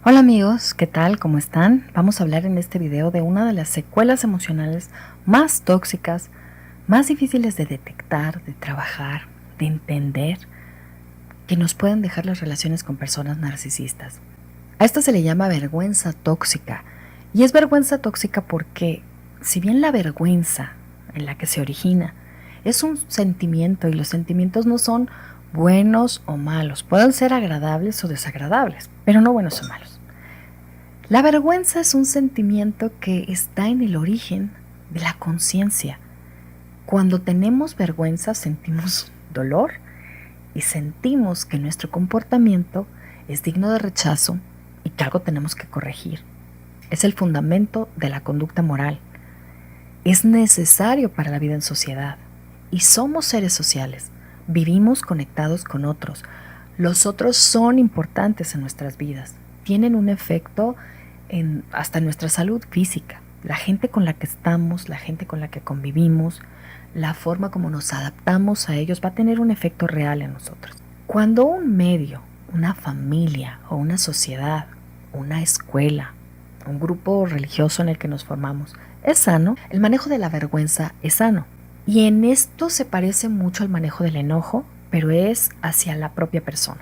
Hola amigos, ¿qué tal? ¿Cómo están? Vamos a hablar en este video de una de las secuelas emocionales más tóxicas, más difíciles de detectar, de trabajar, de entender, que nos pueden dejar las relaciones con personas narcisistas. A esto se le llama vergüenza tóxica. Y es vergüenza tóxica porque, si bien la vergüenza en la que se origina es un sentimiento y los sentimientos no son buenos o malos, pueden ser agradables o desagradables, pero no buenos o malos. La vergüenza es un sentimiento que está en el origen de la conciencia. Cuando tenemos vergüenza sentimos dolor y sentimos que nuestro comportamiento es digno de rechazo y que algo tenemos que corregir. Es el fundamento de la conducta moral. Es necesario para la vida en sociedad y somos seres sociales. Vivimos conectados con otros. Los otros son importantes en nuestras vidas. Tienen un efecto hasta nuestra salud física. La gente con la que estamos, la gente con la que convivimos, la forma como nos adaptamos a ellos va a tener un efecto real en nosotros. Cuando un medio, una familia o una sociedad, una escuela, un grupo religioso en el que nos formamos es sano, el manejo de la vergüenza es sano. Y en esto se parece mucho al manejo del enojo, pero es hacia la propia persona.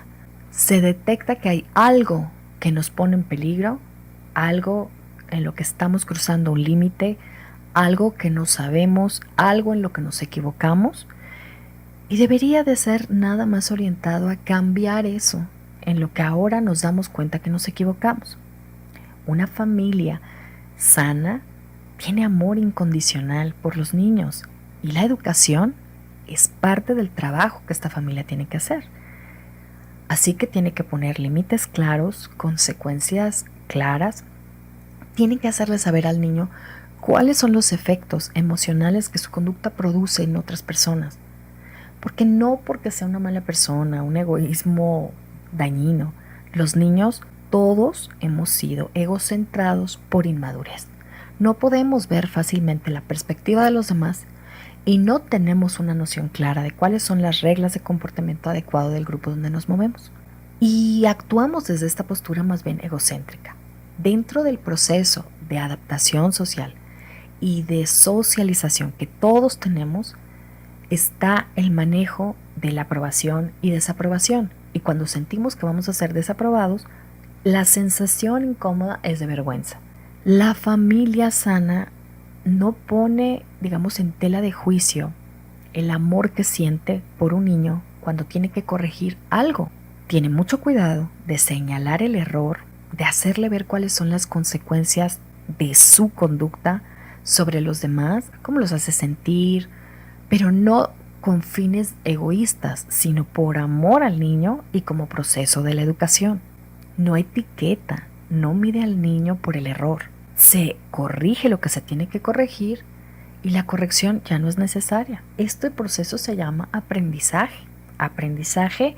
Se detecta que hay algo que nos pone en peligro, algo en lo que estamos cruzando un límite, algo que no sabemos, algo en lo que nos equivocamos, y debería de ser nada más orientado a cambiar eso en lo que ahora nos damos cuenta que nos equivocamos. Una familia sana tiene amor incondicional por los niños y la educación es parte del trabajo que esta familia tiene que hacer. Así que tiene que poner límites claros, consecuencias claras. Tiene que hacerle saber al niño cuáles son los efectos emocionales que su conducta produce en otras personas. Porque no porque sea una mala persona, un egoísmo dañino. Los niños todos hemos sido egocentrados por inmadurez. No podemos ver fácilmente la perspectiva de los demás y no tenemos una noción clara de cuáles son las reglas de comportamiento adecuado del grupo donde nos movemos. Y actuamos desde esta postura más bien egocéntrica. Dentro del proceso de adaptación social y de socialización que todos tenemos, está el manejo de la aprobación y desaprobación. Y cuando sentimos que vamos a ser desaprobados, la sensación incómoda es de vergüenza. La familia sana no pone, digamos, en tela de juicio el amor que siente por un niño cuando tiene que corregir algo. Tiene mucho cuidado de señalar el error, de hacerle ver cuáles son las consecuencias de su conducta sobre los demás, cómo los hace sentir, pero no con fines egoístas, sino por amor al niño y como proceso de la educación. No etiqueta, no mide al niño por el error. Se corrige lo que se tiene que corregir y la corrección ya no es necesaria. Este proceso se llama aprendizaje. Aprendizaje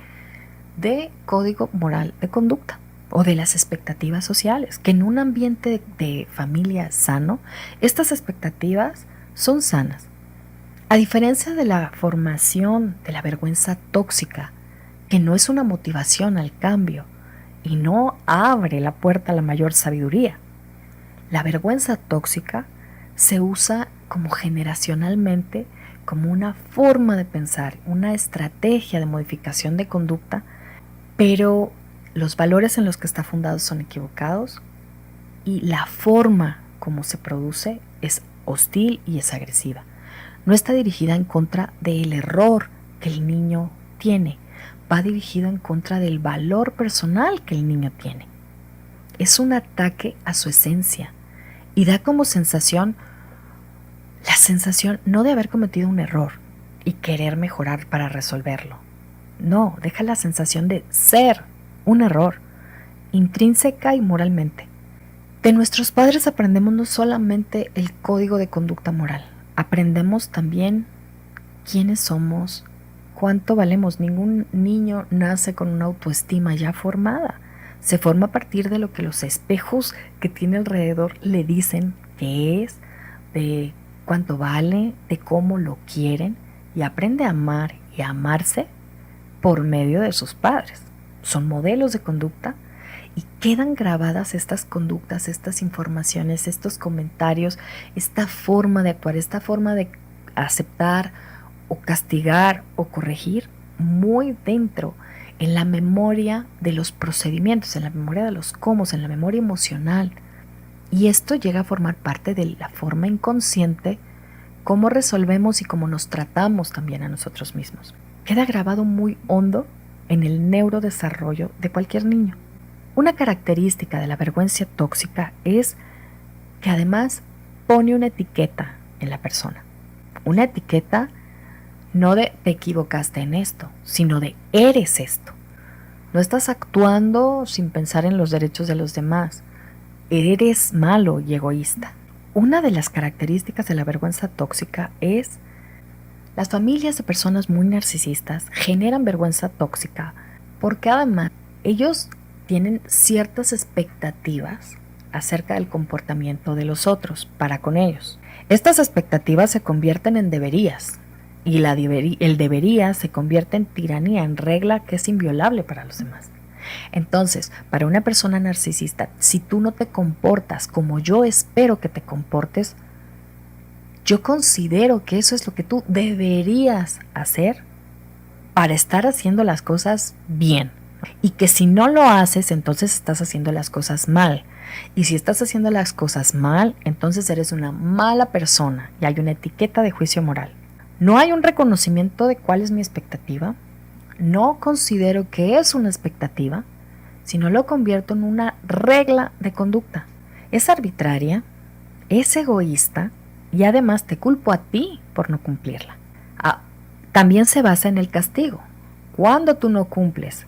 de código moral de conducta o de las expectativas sociales, que en un ambiente de familia sano, estas expectativas son sanas. A diferencia de la formación de la vergüenza tóxica, que no es una motivación al cambio y no abre la puerta a la mayor sabiduría, la vergüenza tóxica se usa como generacionalmente como una forma de pensar, una estrategia de modificación de conducta, pero los valores en los que está fundado son equivocados y la forma como se produce es hostil y es agresiva. No está dirigida en contra del error que el niño tiene, va dirigida en contra del valor personal que el niño tiene. Es un ataque a su esencia y da como sensación la sensación no de haber cometido un error y querer mejorar para resolverlo. No, deja la sensación de ser un error, intrínseca y moralmente. De nuestros padres aprendemos no solamente el código de conducta moral, aprendemos también quiénes somos, cuánto valemos. Ningún niño nace con una autoestima ya formada. Se forma a partir de lo que los espejos que tiene alrededor le dicen que es, de cuánto vale, de cómo lo quieren, y aprende a amar y a amarse por medio de sus padres. Son modelos de conducta Y quedan grabadas estas conductas, estas informaciones, estos comentarios, esta forma de actuar, esta forma de aceptar o castigar o corregir muy dentro, en la memoria de los procedimientos, en la memoria de los cómo, en la memoria emocional. Y esto llega a formar parte de la forma inconsciente, cómo resolvemos y cómo nos tratamos también a nosotros mismos. Queda grabado muy hondo en el neurodesarrollo de cualquier niño. Una característica de la vergüenza tóxica es que además pone una etiqueta en la persona. Una etiqueta no de te equivocaste en esto, sino de eres esto. No estás actuando sin pensar en los derechos de los demás. Eres malo y egoísta. Una de las características de la vergüenza tóxica es las familias de personas muy narcisistas generan vergüenza tóxica porque además ellos tienen ciertas expectativas acerca del comportamiento de los otros para con ellos. Estas expectativas se convierten en deberías y el debería se convierte en tiranía, en regla que es inviolable para los demás. Entonces, para una persona narcisista, si tú no te comportas como yo espero que te comportes, yo considero que eso es lo que tú deberías hacer para estar haciendo las cosas bien. Y que si no lo haces, entonces estás haciendo las cosas mal. Y si estás haciendo las cosas mal, entonces eres una mala persona y hay una etiqueta de juicio moral. No hay un reconocimiento de cuál es mi expectativa. No considero que es una expectativa, sino lo convierto en una regla de conducta. Es arbitraria, es egoísta y además te culpo a ti por no cumplirla. También se basa en el castigo. Cuando tú no cumples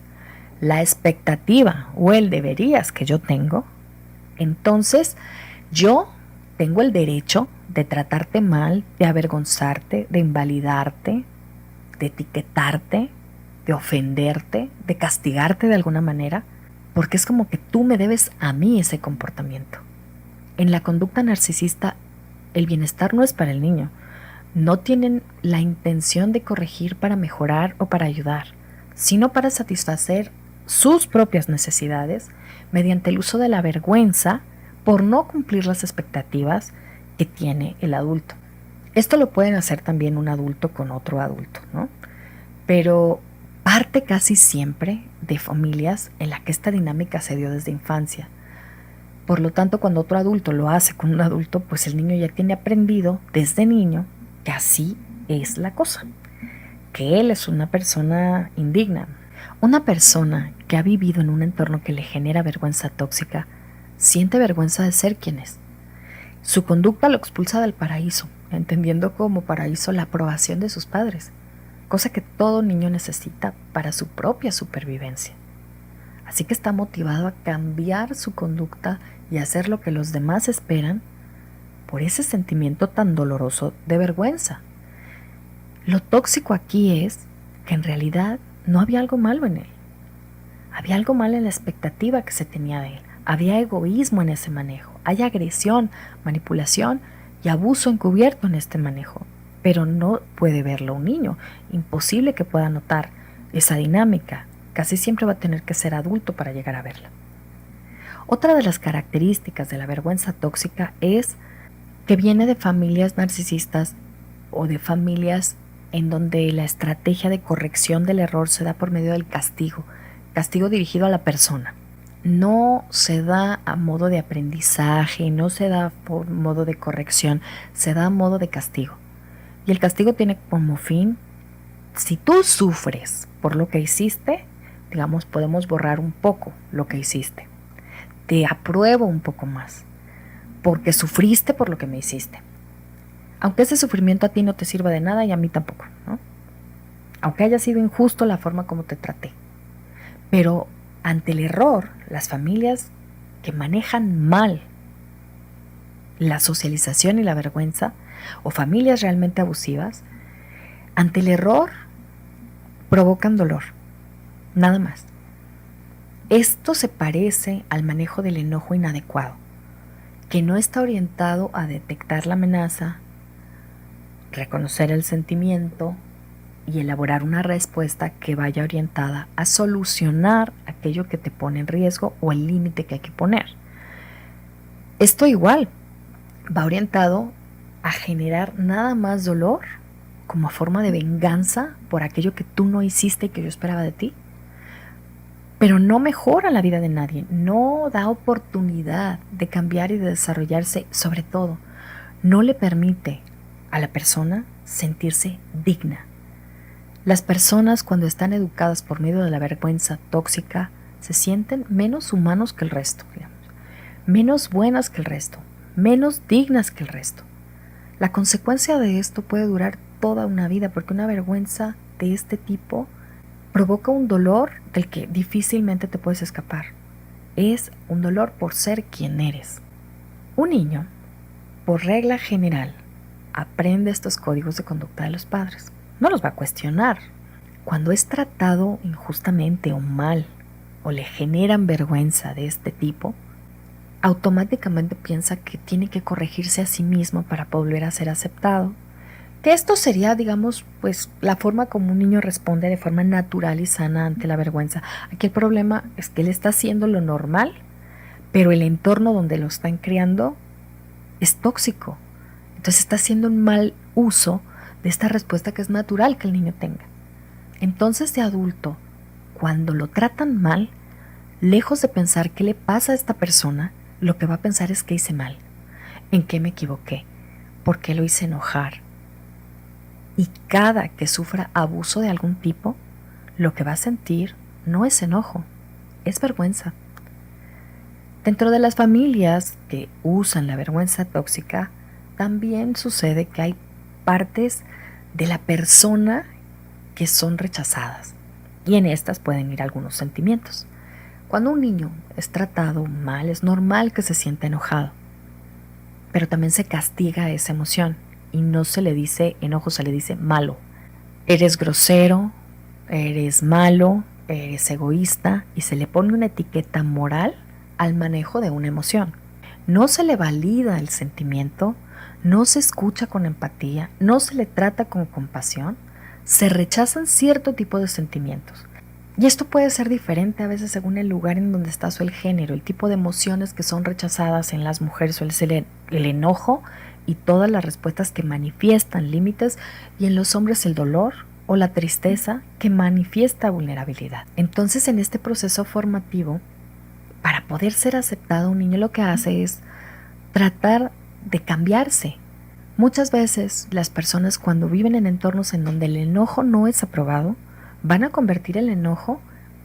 la expectativa o el deberías que yo tengo, entonces yo tengo el derecho de tratarte mal, de avergonzarte, de invalidarte, de etiquetarte, de ofenderte, de castigarte de alguna manera, porque es como que tú me debes a mí ese comportamiento. En la conducta narcisista, el bienestar no es para el niño. No tienen la intención de corregir para mejorar o para ayudar, sino para satisfacer sus propias necesidades mediante el uso de la vergüenza por no cumplir las expectativas que tiene el adulto. Esto lo pueden hacer también un adulto con otro adulto, ¿no? Pero parte casi siempre de familias en las que esta dinámica se dio desde infancia. Por lo tanto, cuando otro adulto lo hace con un adulto, pues el niño ya tiene aprendido desde niño que así es la cosa, que él es una persona indigna. Una persona que ha vivido en un entorno que le genera vergüenza tóxica siente vergüenza de ser quien es. Su conducta lo expulsa del paraíso, entendiendo como paraíso la aprobación de sus padres, cosa que todo niño necesita para su propia supervivencia. Así que está motivado a cambiar su conducta y hacer lo que los demás esperan por ese sentimiento tan doloroso de vergüenza. Lo tóxico aquí es que en realidad no había algo malo en él. Había algo malo en la expectativa que se tenía de él. Había egoísmo en ese manejo. Hay agresión, manipulación y abuso encubierto en este manejo. Pero no puede verlo un niño. Imposible que pueda notar esa dinámica. Casi siempre va a tener que ser adulto para llegar a verla. Otra de las características de la vergüenza tóxica es que viene de familias narcisistas o de familias en donde la estrategia de corrección del error se da por medio del castigo dirigido a la persona. No se da a modo de aprendizaje, no se da por modo de corrección, se da a modo de castigo. Y el castigo tiene como fin, si tú sufres por lo que hiciste, digamos, podemos borrar un poco lo que hiciste. Te apruebo un poco más, porque sufriste por lo que me hiciste. Aunque ese sufrimiento a ti no te sirva de nada y a mí tampoco, ¿no? Aunque haya sido injusto la forma como te traté. Pero ante el error, las familias que manejan mal la socialización y la vergüenza, o familias realmente abusivas, ante el error provocan dolor, nada más. Esto se parece al manejo del enojo inadecuado, que no está orientado a detectar la amenaza, reconocer el sentimiento, y elaborar una respuesta que vaya orientada a solucionar aquello que te pone en riesgo o el límite que hay que poner. Esto igual va orientado a generar nada más dolor como forma de venganza por aquello que tú no hiciste y que yo esperaba de ti. Pero no mejora la vida de nadie, no da oportunidad de cambiar y de desarrollarse, sobre todo, no le permite a la persona sentirse digna. Las personas cuando están educadas por medio de la vergüenza tóxica se sienten menos humanos que el resto, digamos, menos buenas que el resto, menos dignas que el resto. La consecuencia de esto puede durar toda una vida porque una vergüenza de este tipo provoca un dolor del que difícilmente te puedes escapar. Es un dolor por ser quien eres. Un niño, por regla general, aprende estos códigos de conducta de los padres. No los va a cuestionar. Cuando es tratado injustamente o mal, o le generan vergüenza de este tipo, automáticamente piensa que tiene que corregirse a sí mismo para volver a ser aceptado. Que esto sería, digamos, pues la forma como un niño responde de forma natural y sana ante la vergüenza. Aquí el problema es que él está haciendo lo normal, pero el entorno donde lo están criando es tóxico. Entonces está haciendo un mal uso de esta respuesta que es natural que el niño tenga. Entonces de adulto, cuando lo tratan mal, lejos de pensar qué le pasa a esta persona, lo que va a pensar es qué hice mal, en qué me equivoqué, por qué lo hice enojar. Y cada que sufra abuso de algún tipo, lo que va a sentir no es enojo, es vergüenza. Dentro de las familias que usan la vergüenza tóxica, también sucede que hay partes de la persona que son rechazadas. Y en estas pueden ir algunos sentimientos. Cuando un niño es tratado mal, es normal que se sienta enojado. Pero también se castiga esa emoción. Y no se le dice enojo, se le dice malo. Eres grosero, eres malo, eres egoísta y se le pone una etiqueta moral al manejo de una emoción. No se le valida el sentimiento, no se escucha con empatía, no se le trata con compasión, se rechazan cierto tipo de sentimientos. Y esto puede ser diferente a veces según el lugar en donde estás o el género, el tipo de emociones que son rechazadas en las mujeres o el enojo y todas las respuestas que manifiestan límites, y en los hombres el dolor o la tristeza que manifiesta vulnerabilidad. Entonces en este proceso formativo, para poder ser aceptado, un niño lo que hace es tratar de cambiarse. Muchas veces las personas cuando viven en entornos en donde el enojo no es aprobado, van a convertir el enojo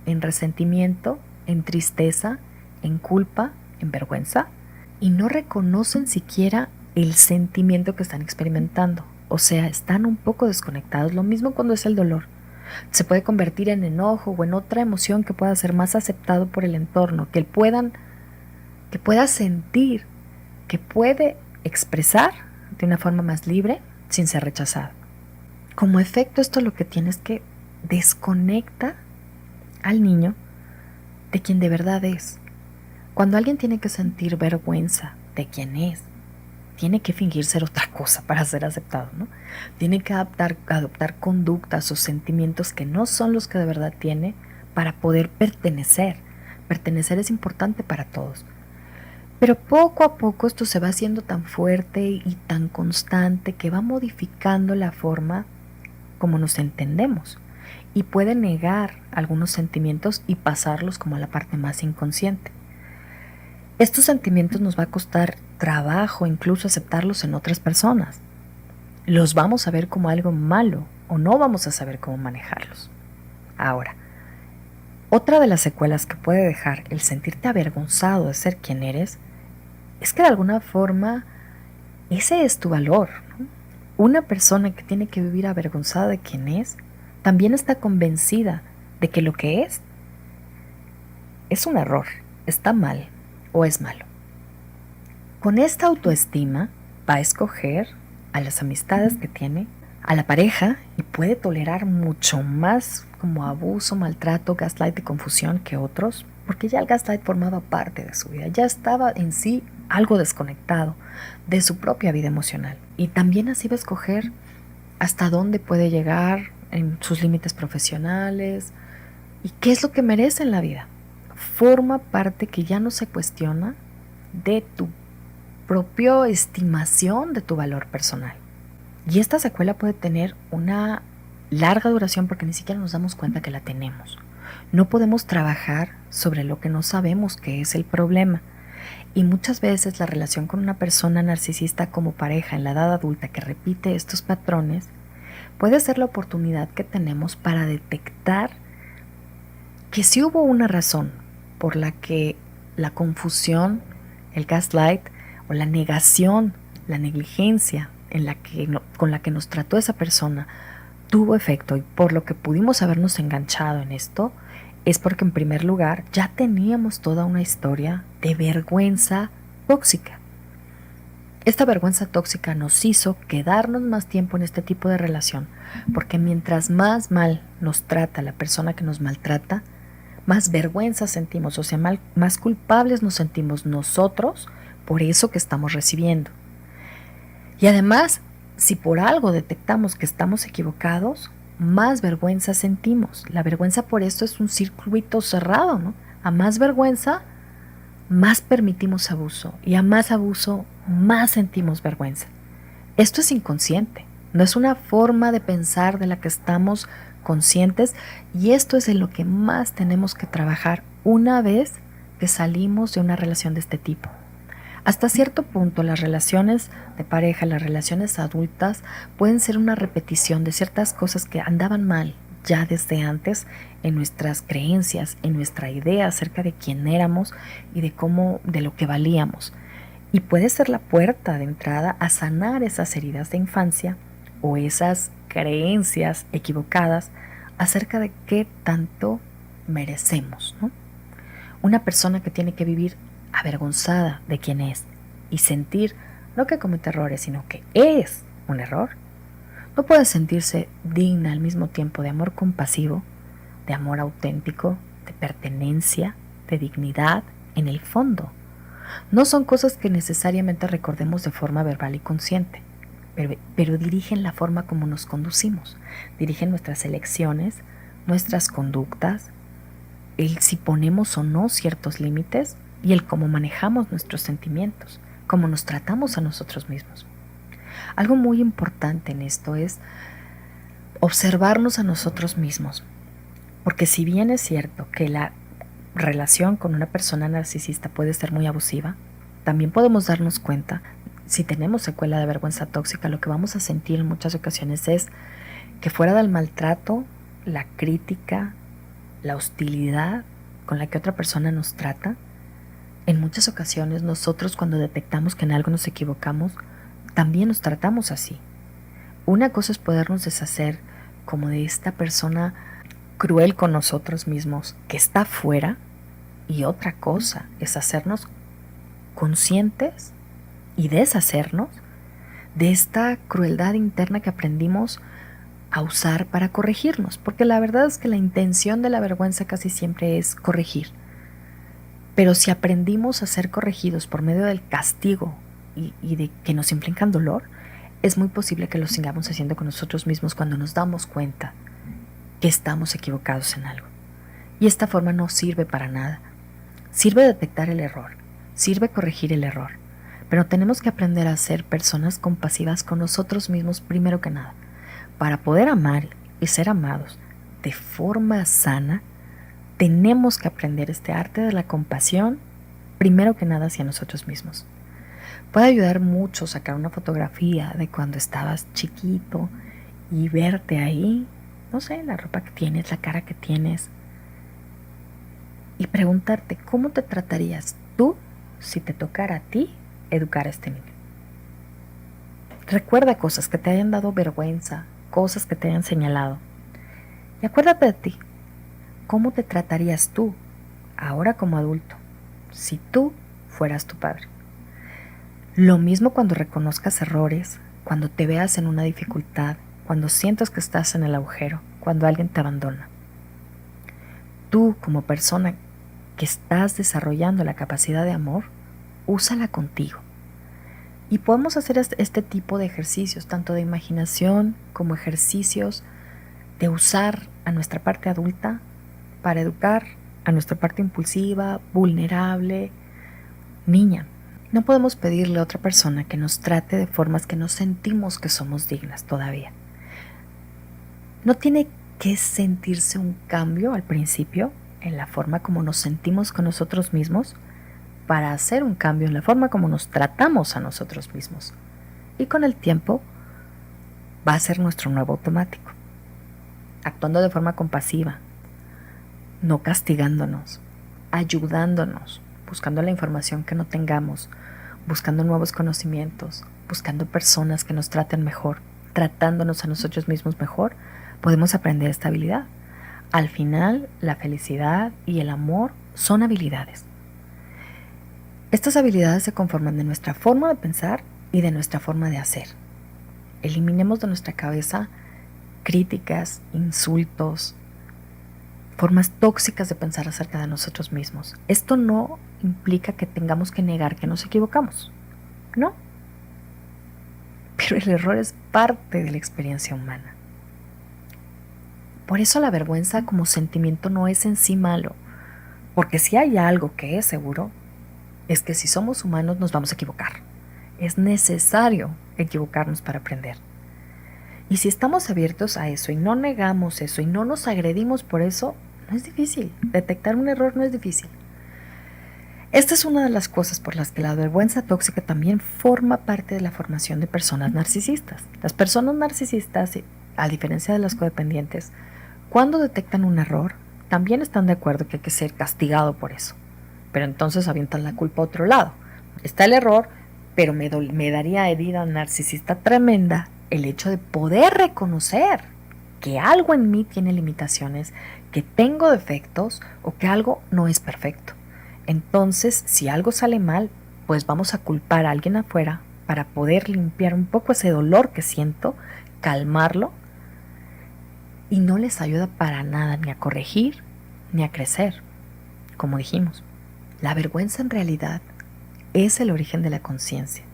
en resentimiento, en tristeza, en culpa, en vergüenza, y no reconocen siquiera el sentimiento que están experimentando. O sea, están un poco desconectados. Lo mismo cuando es el dolor. Se puede convertir en enojo o en otra emoción que pueda ser más aceptado por el entorno, que pueda sentir, que puede expresar de una forma más libre sin ser rechazado. Como efecto, esto lo que tiene es que desconecta al niño de quien de verdad es. Cuando alguien tiene que sentir vergüenza de quién es, tiene que fingir ser otra cosa para ser aceptado, ¿no? Tiene que adoptar conductas o sentimientos que no son los que de verdad tiene para poder pertenecer. Pertenecer es importante para todos. Pero poco a poco esto se va haciendo tan fuerte y tan constante que va modificando la forma como nos entendemos y puede negar algunos sentimientos y pasarlos como a la parte más inconsciente. Estos sentimientos nos va a costar trabajo incluso aceptarlos en otras personas. Los vamos a ver como algo malo o no vamos a saber cómo manejarlos. Ahora, otra de las secuelas que puede dejar el sentirte avergonzado de ser quien eres es que de alguna forma ese es tu valor, ¿no? Una persona que tiene que vivir avergonzada de quien es también está convencida de que lo que es un error, está mal o es malo. Con esta autoestima va a escoger a las amistades que tiene, a la pareja, y puede tolerar mucho más como abuso, maltrato, gaslight y confusión que otros, porque ya el gaslight formaba parte de su vida, ya estaba en sí algo desconectado de su propia vida emocional. Y también así va a escoger hasta dónde puede llegar en sus límites profesionales y qué es lo que merece en la vida. Forma parte que ya no se cuestiona de tu propia estimación de tu valor personal. Y esta secuela puede tener una larga duración porque ni siquiera nos damos cuenta que la tenemos. No podemos trabajar sobre lo que no sabemos que es el problema. Y muchas veces la relación con una persona narcisista como pareja en la edad adulta que repite estos patrones puede ser la oportunidad que tenemos para detectar que sí hubo una razón por la que la confusión, el gaslight o la negación, la negligencia con la que nos trató esa persona tuvo efecto y por lo que pudimos habernos enganchado en esto es porque en primer lugar ya teníamos toda una historia de vergüenza tóxica. Esta vergüenza tóxica nos hizo quedarnos más tiempo en este tipo de relación, porque mientras más mal nos trata la persona que nos maltrata, más vergüenza sentimos, o sea, más culpables nos sentimos nosotros por eso que estamos recibiendo. Y además, si por algo detectamos que estamos equivocados, más vergüenza sentimos. La vergüenza por esto es un circuito cerrado, ¿no? A más vergüenza, más permitimos abuso y a más abuso, más sentimos vergüenza. Esto es inconsciente, no es una forma de pensar de la que estamos conscientes y esto es en lo que más tenemos que trabajar una vez que salimos de una relación de este tipo. Hasta cierto punto las relaciones de pareja, las relaciones adultas pueden ser una repetición de ciertas cosas que andaban mal ya desde antes en nuestras creencias, en nuestra idea acerca de quién éramos y de lo que valíamos. Y puede ser la puerta de entrada a sanar esas heridas de infancia o esas creencias equivocadas acerca de qué tanto merecemos, ¿no? Una persona que tiene que vivir avergonzada de quién es y sentir no que comete errores, sino que es un error, no puede sentirse digna al mismo tiempo de amor compasivo, de amor auténtico, de pertenencia, de dignidad en el fondo. No son cosas que necesariamente recordemos de forma verbal y consciente, pero dirigen la forma como nos conducimos, dirigen nuestras elecciones, nuestras conductas, el si ponemos o no ciertos límites y el cómo manejamos nuestros sentimientos, cómo nos tratamos a nosotros mismos. Algo muy importante en esto es observarnos a nosotros mismos, porque si bien es cierto que la relación con una persona narcisista puede ser muy abusiva, también podemos darnos cuenta, si tenemos secuela de vergüenza tóxica, lo que vamos a sentir en muchas ocasiones es que fuera del maltrato, la crítica, la hostilidad con la que otra persona nos trata, en muchas ocasiones nosotros cuando detectamos que en algo nos equivocamos, también nos tratamos así. Una cosa es podernos deshacer como de esta persona cruel con nosotros mismos que está fuera y otra cosa es hacernos conscientes y deshacernos de esta crueldad interna que aprendimos a usar para corregirnos, porque la verdad es que la intención de la vergüenza casi siempre es corregir. Pero si aprendimos a ser corregidos por medio del castigo y de que nos implican dolor, es muy posible que lo sigamos haciendo con nosotros mismos cuando nos damos cuenta que estamos equivocados en algo. Y esta forma no sirve para nada. Sirve detectar el error, sirve corregir el error, pero tenemos que aprender a ser personas compasivas con nosotros mismos primero que nada. Para poder amar y ser amados de forma sana, tenemos que aprender este arte de la compasión primero que nada hacia nosotros mismos. Puede ayudar mucho sacar una fotografía de cuando estabas chiquito y verte ahí, no sé, la ropa que tienes, la cara que tienes, y preguntarte cómo te tratarías tú si te tocara a ti educar a este niño. Recuerda cosas que te hayan dado vergüenza, cosas que te hayan señalado. Y acuérdate de ti. ¿Cómo te tratarías tú, ahora como adulto, si tú fueras tu padre? Lo mismo cuando reconozcas errores, cuando te veas en una dificultad, cuando sientas que estás en el agujero, cuando alguien te abandona. Tú, como persona que estás desarrollando la capacidad de amor, úsala contigo. Y podemos hacer este tipo de ejercicios, tanto de imaginación como ejercicios de usar a nuestra parte adulta para educar a nuestra parte impulsiva, vulnerable, niña. No podemos pedirle a otra persona que nos trate de formas que no sentimos que somos dignas todavía. No tiene que sentirse un cambio al principio en la forma como nos sentimos con nosotros mismos para hacer un cambio en la forma como nos tratamos a nosotros mismos. Y con el tiempo va a ser nuestro nuevo automático, actuando de forma compasiva, no castigándonos, ayudándonos, buscando la información que no tengamos, buscando nuevos conocimientos, buscando personas que nos traten mejor, tratándonos a nosotros mismos mejor, podemos aprender esta habilidad. Al final, la felicidad y el amor son habilidades. Estas habilidades se conforman de nuestra forma de pensar y de nuestra forma de hacer. Eliminemos de nuestra cabeza críticas, insultos, formas tóxicas de pensar acerca de nosotros mismos. Esto no implica que tengamos que negar que nos equivocamos, no. Pero el error es parte de la experiencia humana. Por eso la vergüenza como sentimiento no es en sí malo, porque si hay algo que es seguro, es que si somos humanos nos vamos a equivocar. Es necesario equivocarnos para aprender. Y si estamos abiertos a eso y no negamos eso y no nos agredimos por eso, no es difícil. Detectar un error no es difícil. Esta es una de las cosas por las que la vergüenza tóxica también forma parte de la formación de personas narcisistas. Las personas narcisistas, a diferencia de las codependientes, cuando detectan un error, también están de acuerdo que hay que ser castigado por eso. Pero entonces avientan la culpa a otro lado. Está el error, pero me daría herida narcisista tremenda el hecho de poder reconocer que algo en mí tiene limitaciones, que tengo defectos o que algo no es perfecto. Entonces, si algo sale mal, pues vamos a culpar a alguien afuera para poder limpiar un poco ese dolor que siento, calmarlo, y no les ayuda para nada ni a corregir ni a crecer. Como dijimos, la vergüenza en realidad es el origen de la conciencia.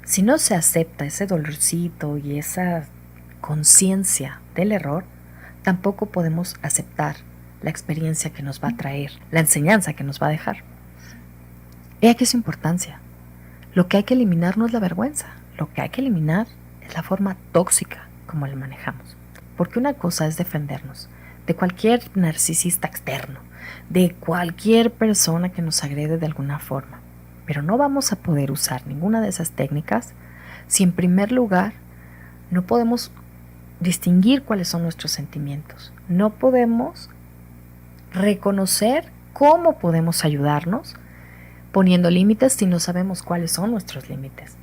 Si no se acepta ese dolorcito y esa conciencia del error, tampoco podemos aceptar la experiencia que nos va a traer, la enseñanza que nos va a dejar. He aquí su importancia. Lo que hay que eliminar no es la vergüenza, lo que hay que eliminar es la forma tóxica como la manejamos. Porque una cosa es defendernos de cualquier narcisista externo, de cualquier persona que nos agrede de alguna forma. Pero no vamos a poder usar ninguna de esas técnicas si en primer lugar no podemos distinguir cuáles son nuestros sentimientos. No podemos reconocer cómo podemos ayudarnos poniendo límites si no sabemos cuáles son nuestros límites.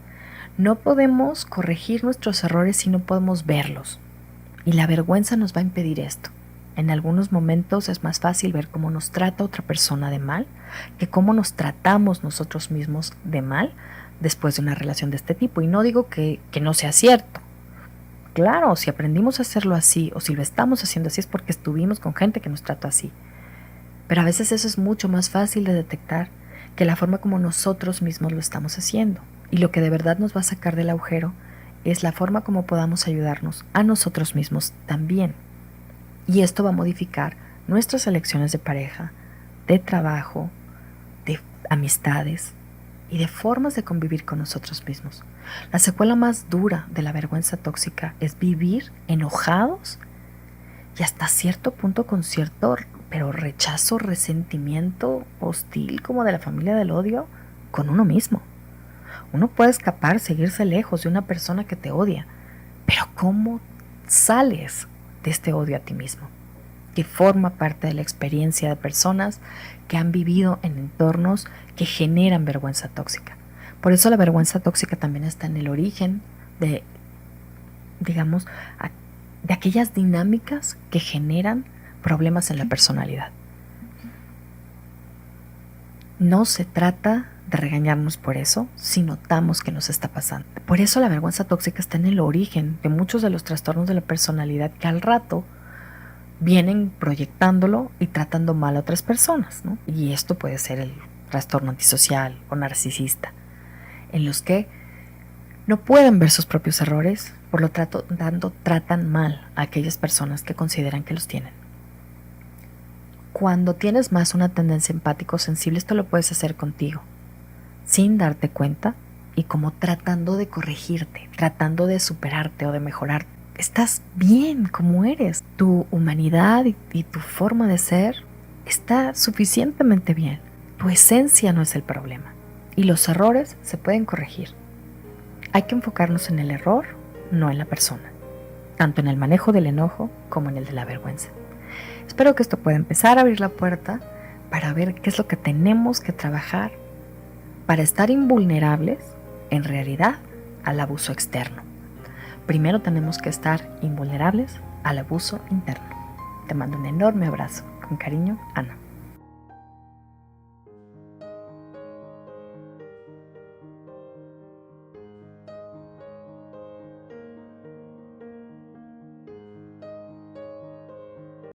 No podemos corregir nuestros errores si no podemos verlos. Y la vergüenza nos va a impedir esto. En algunos momentos es más fácil ver cómo nos trata otra persona de mal que cómo nos tratamos nosotros mismos de mal después de una relación de este tipo. Y no digo que no sea cierto. Claro, si aprendimos a hacerlo así o si lo estamos haciendo así es porque estuvimos con gente que nos trató así. Pero a veces eso es mucho más fácil de detectar que la forma como nosotros mismos lo estamos haciendo. Y lo que de verdad nos va a sacar del agujero es la forma como podamos ayudarnos a nosotros mismos también. Y esto va a modificar nuestras elecciones de pareja, de trabajo, de amistades y de formas de convivir con nosotros mismos. La secuela más dura de la vergüenza tóxica es vivir enojados y hasta cierto punto con cierto rechazo, resentimiento hostil como de la familia del odio con uno mismo. Uno puede escapar, seguirse lejos de una persona que te odia, pero ¿cómo sales de este odio a ti mismo? Que forma parte de la experiencia de personas que han vivido en entornos que generan vergüenza tóxica. Por eso la vergüenza tóxica también está en el origen de, digamos, de aquellas dinámicas que generan problemas en la personalidad. No se trata de regañarnos por eso si notamos que nos está pasando. Por eso la vergüenza tóxica está en el origen de muchos de los trastornos de la personalidad que al rato vienen proyectándolo y tratando mal a otras personas, ¿no? Y esto puede ser el trastorno antisocial o narcisista, en los que No pueden ver sus propios errores, por lo tanto tratan mal a aquellas personas que consideran que los tienen. Cuando tienes más una tendencia empático-sensible, esto lo puedes hacer contigo, sin darte cuenta y como tratando de corregirte, tratando de superarte o de mejorarte. Estás bien como eres. Tu humanidad y tu forma de ser está suficientemente bien. Tu esencia no es el problema. Y los errores se pueden corregir. Hay que enfocarnos en el error, no en la persona. Tanto en el manejo del enojo como en el de la vergüenza. Espero que esto pueda empezar a abrir la puerta para ver qué es lo que tenemos que trabajar para estar invulnerables, en realidad, al abuso externo. Primero tenemos que estar invulnerables al abuso interno. Te mando un enorme abrazo. Con cariño, Ana.